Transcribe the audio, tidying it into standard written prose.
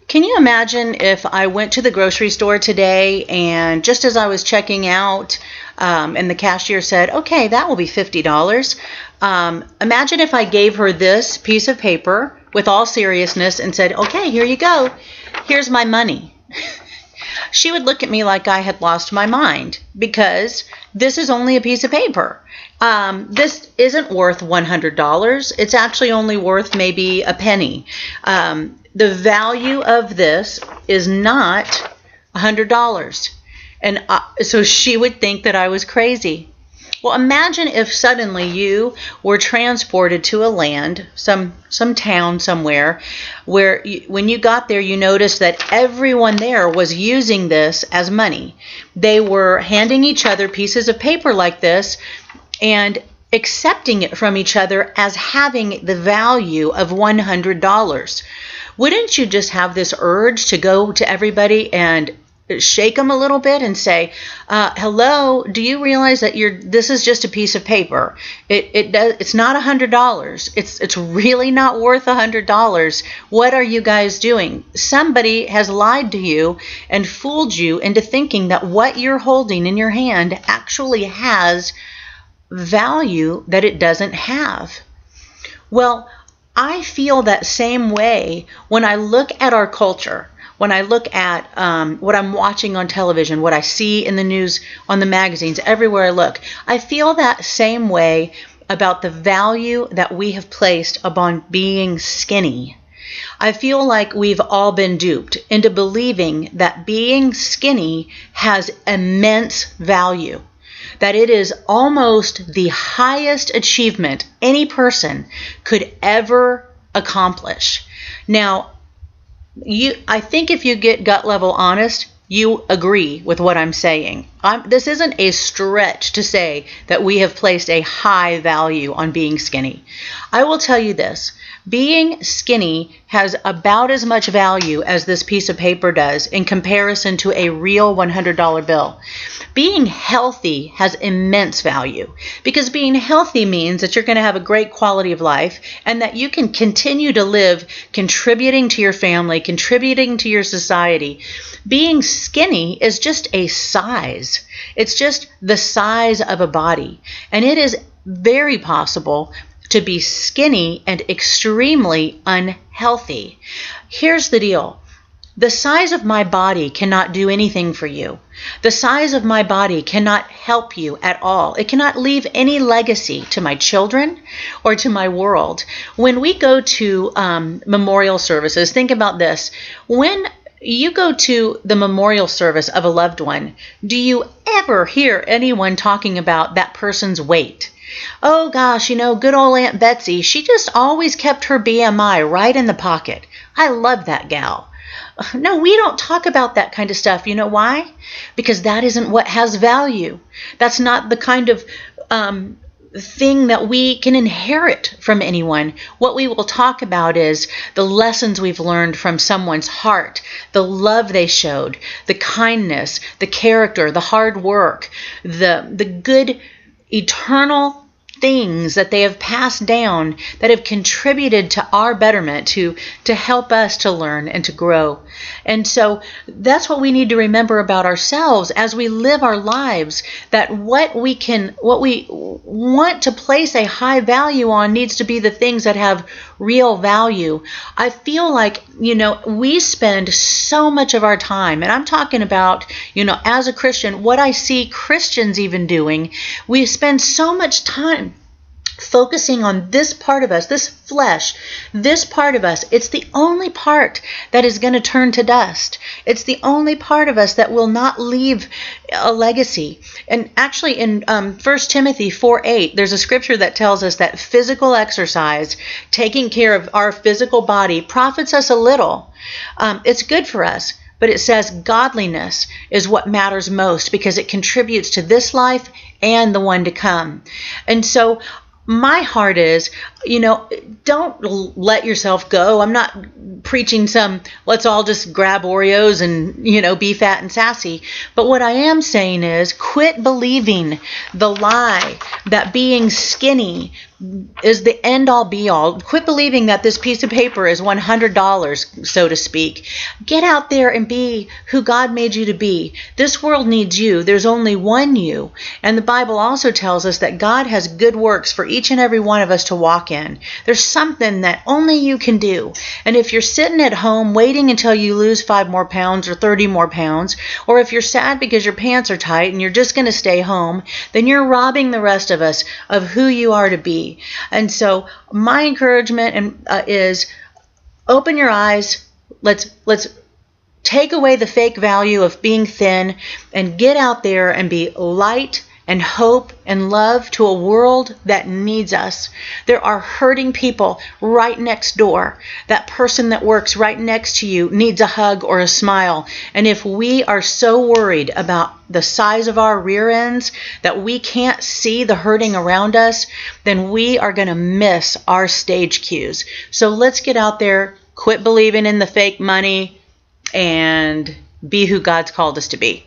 Can you imagine if I went to the grocery store today and just as I was checking out and the cashier said, okay, that will be $50. Imagine if I gave her this piece of paper with all seriousness and said, okay, here you go. Here's my money. She would look at me like I had lost my mind because this is only a piece of paper. This isn't worth $100. It's actually only worth maybe a penny. The value of this is not $100. And so she would think that I was crazy. Well, imagine if suddenly you were transported to a land, some town somewhere, where when you got there, you noticed that everyone there was using this as money. They were handing each other pieces of paper like this and accepting it from each other as having the value of $100. Wouldn't you just have this urge to go to everybody and shake them a little bit and say, hello, do you realize that this is just a piece of paper? It's not $100. It's really not worth $100. What are you guys doing? Somebody has lied to you and fooled you into thinking that what you're holding in your hand actually has value that it doesn't have. Well, I feel that same way when I look at our culture. When I look at what I'm watching on television, what I see in the news, on the magazines, everywhere I look, I feel that same way about the value that we have placed upon being skinny. I feel like we've all been duped into believing that being skinny has immense value, that it is almost the highest achievement any person could ever accomplish. Now, I think if you get gut level honest, you agree with what I'm saying. This isn't a stretch to say that we have placed a high value on being skinny. I will tell you this. Being skinny has about as much value as this piece of paper does in comparison to a real $100 bill. Being healthy has immense value because being healthy means that you're going to have a great quality of life and that you can continue to live contributing to your family, contributing to your society. Being skinny is just a size. It's just the size of a body. And it is very possible to be skinny and extremely unhealthy. Here's the deal. The size of my body cannot do anything for you. The size of my body cannot help you at all. It cannot leave any legacy to my children or to my world. When we go to memorial services, think about this. When you go to the memorial service of a loved one, do you ever hear anyone talking about that person's weight? Oh gosh, good old Aunt Betsy, she just always kept her BMI right in the pocket. I love that gal. No, we don't talk about that kind of stuff. You know why? Because that isn't what has value. That's not the kind of thing that we can inherit from anyone. What we will talk about is the lessons we've learned from someone's heart, the love they showed, the kindness, the character, the hard work, the good eternal things that they have passed down that have contributed to our betterment, to help us to learn and to grow. And so that's what we need to remember about ourselves as we live our lives, that what we want to place a high value on needs to be the things that have real value. I feel like, we spend so much of our time, and I'm talking about, as a Christian, what I see Christians even doing, we spend so much time focusing on this part of us, this flesh, this part of us. It's the only part that is going to turn to dust. It's the only part of us that will not leave a legacy. And actually in 1 Timothy 4:8, there's a scripture that tells us that physical exercise, taking care of our physical body, profits us a little. It's good for us. But it says godliness is what matters most because it contributes to this life and the one to come. And so my heart is, don't let yourself go. I'm not preaching let's all just grab Oreos and, be fat and sassy. But what I am saying is quit believing the lie that being skinny is the end all be all. Quit believing that this piece of paper is $100, so to speak. Get out there and be who God made you to be. This world needs you. There's only one you. And the Bible also tells us that God has good works for each and every one of us to walk in. There's something that only you can do. And if you're sitting at home waiting until you lose 5 more pounds or 30 more pounds, or if you're sad because your pants are tight and you're just going to stay home, then you're robbing the rest of us of who you are to be. And so my encouragement is open your eyes. Let's take away the fake value of being thin and get out there and be light and hope and love to a world that needs us. There are hurting people right next door. That person that works right next to you needs a hug or a smile. And if we are so worried about the size of our rear ends that we can't see the hurting around us, then we are going to miss our stage cues. So let's get out there, quit believing in the fake money, and be who God's called us to be.